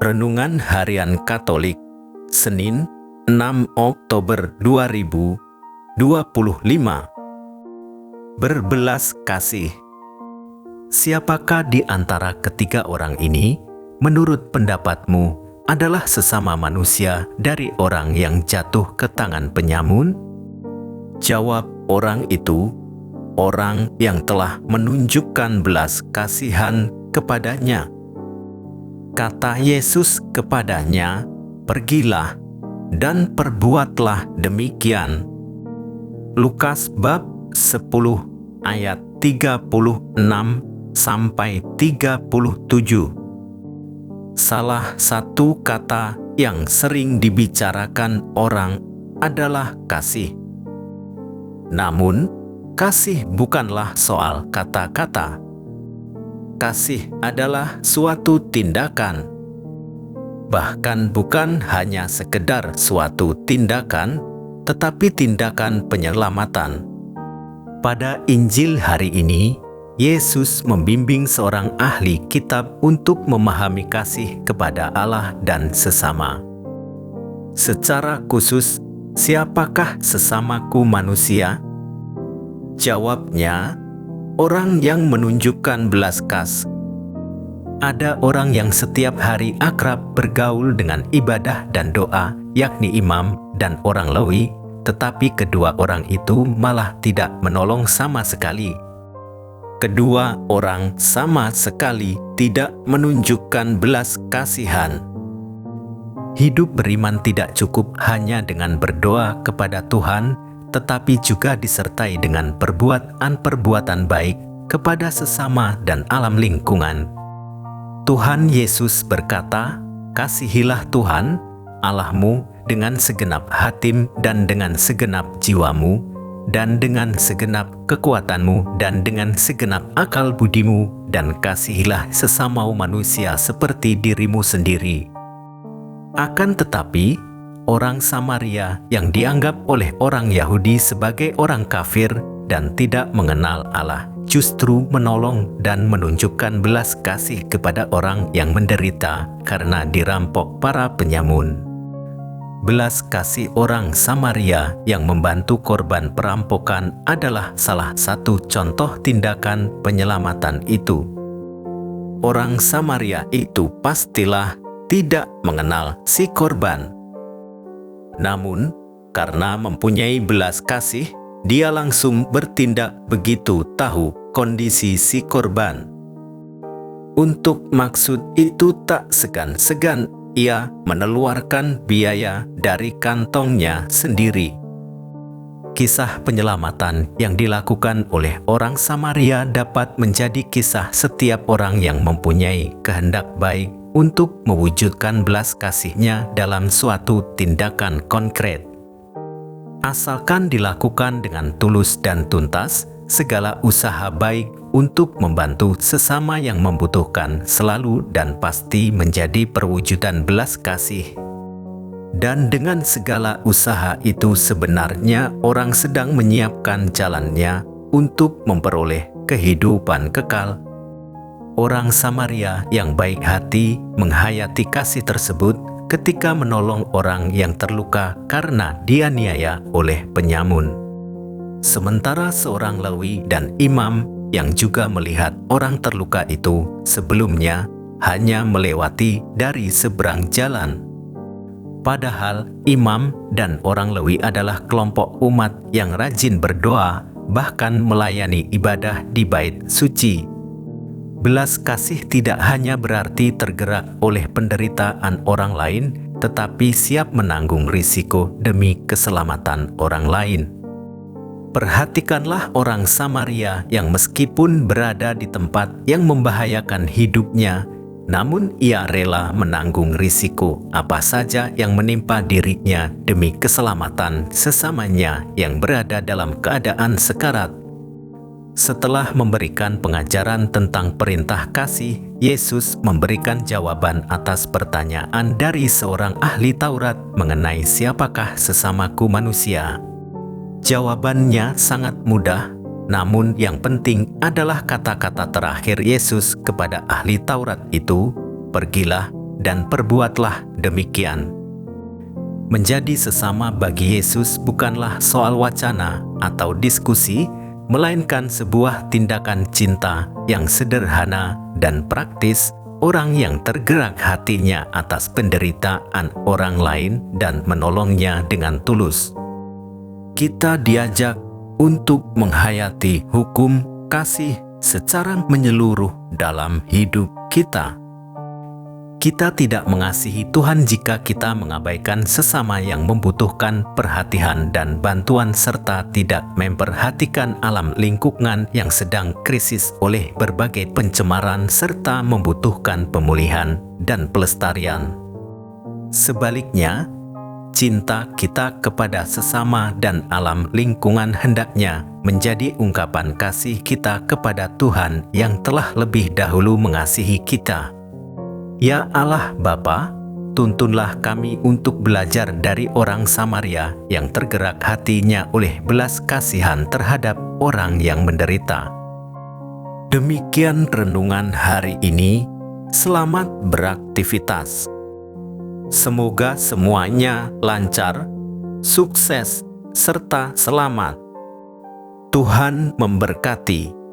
Renungan Harian Katolik, Senin 6 Oktober 2025. Berbelas kasih. Siapakah di antara ketiga orang ini, menurut pendapatmu, adalah sesama manusia dari orang yang jatuh ke tangan penyamun? Jawab orang itu, orang yang telah menunjukkan belas kasihan kepadanya. Kata Yesus kepadanya, "Pergilah dan perbuatlah demikian." Lukas bab 10 ayat 36 sampai 37. Salah satu kata yang sering dibicarakan orang adalah kasih. Namun, kasih bukanlah soal kata-kata. Kasih adalah suatu tindakan. Bahkan bukan hanya sekedar suatu tindakan, tetapi tindakan penyelamatan. Pada Injil hari ini, Yesus membimbing seorang ahli kitab untuk memahami kasih kepada Allah dan sesama. Secara khusus, siapakah sesamaku manusia? Jawabnya, orang yang menunjukkan belas kasih. Ada orang yang setiap hari akrab bergaul dengan ibadah dan doa, yakni imam dan orang Lewi, tetapi kedua orang itu malah tidak menolong sama sekali. Kedua orang sama sekali tidak menunjukkan belas kasihan. Hidup beriman tidak cukup hanya dengan berdoa kepada Tuhan, tetapi juga disertai dengan perbuatan-perbuatan baik kepada sesama dan alam lingkungan. Tuhan Yesus berkata, "Kasihilah Tuhan, Allahmu dengan segenap hatimu dan dengan segenap jiwamu, dan dengan segenap kekuatanmu dan dengan segenap akal budimu, dan kasihilah sesamamu manusia seperti dirimu sendiri." Akan tetapi, orang Samaria yang dianggap oleh orang Yahudi sebagai orang kafir dan tidak mengenal Allah justru menolong dan menunjukkan belas kasih kepada orang yang menderita karena dirampok para penyamun. Belas kasih orang Samaria yang membantu korban perampokan adalah salah satu contoh tindakan penyelamatan itu. Orang Samaria itu pastilah tidak mengenal si korban. Namun, karena mempunyai belas kasih, dia langsung bertindak begitu tahu kondisi si korban. Untuk maksud itu tak segan-segan ia mengeluarkan biaya dari kantongnya sendiri. Kisah penyelamatan yang dilakukan oleh orang Samaria dapat menjadi kisah setiap orang yang mempunyai kehendak baik untuk mewujudkan belas kasihnya dalam suatu tindakan konkret. Asalkan dilakukan dengan tulus dan tuntas, segala usaha baik untuk membantu sesama yang membutuhkan selalu dan pasti menjadi perwujudan belas kasih. Dan dengan segala usaha itu sebenarnya orang sedang menyiapkan jalannya untuk memperoleh kehidupan kekal. Orang Samaria yang baik hati menghayati kasih tersebut ketika menolong orang yang terluka karena dianiaya oleh penyamun. Sementara seorang Lewi dan imam yang juga melihat orang terluka itu sebelumnya hanya melewati dari seberang jalan. Padahal imam dan orang Lewi adalah kelompok umat yang rajin berdoa, bahkan melayani ibadah di bait suci. Belas kasih tidak hanya berarti tergerak oleh penderitaan orang lain, tetapi siap menanggung risiko demi keselamatan orang lain. Perhatikanlah orang Samaria yang meskipun berada di tempat yang membahayakan hidupnya, namun ia rela menanggung risiko apa saja yang menimpa dirinya demi keselamatan sesamanya yang berada dalam keadaan sekarat. Setelah memberikan pengajaran tentang perintah kasih, Yesus memberikan jawaban atas pertanyaan dari seorang ahli Taurat mengenai siapakah sesamaku manusia. Jawabannya sangat mudah, namun yang penting adalah kata-kata terakhir Yesus kepada ahli Taurat itu, "Pergilah dan perbuatlah demikian. Menjadi sesama bagi Yesus bukanlah soal wacana atau diskusi, melainkan sebuah tindakan cinta yang sederhana dan praktis, orang yang tergerak hatinya atas penderitaan orang lain dan menolongnya dengan tulus. Kita diajak untuk menghayati hukum kasih secara menyeluruh dalam hidup kita. Kita tidak mengasihi Tuhan jika kita mengabaikan sesama yang membutuhkan perhatian dan bantuan serta tidak memperhatikan alam lingkungan yang sedang krisis oleh berbagai pencemaran serta membutuhkan pemulihan dan pelestarian. Sebaliknya, cinta kita kepada sesama dan alam lingkungan hendaknya menjadi ungkapan kasih kita kepada Tuhan yang telah lebih dahulu mengasihi kita. Ya Allah Bapa, tuntunlah kami untuk belajar dari orang Samaria yang tergerak hatinya oleh belas kasihan terhadap orang yang menderita. Demikian renungan hari ini. Selamat beraktivitas. Semoga semuanya lancar, sukses, serta selamat. Tuhan memberkati.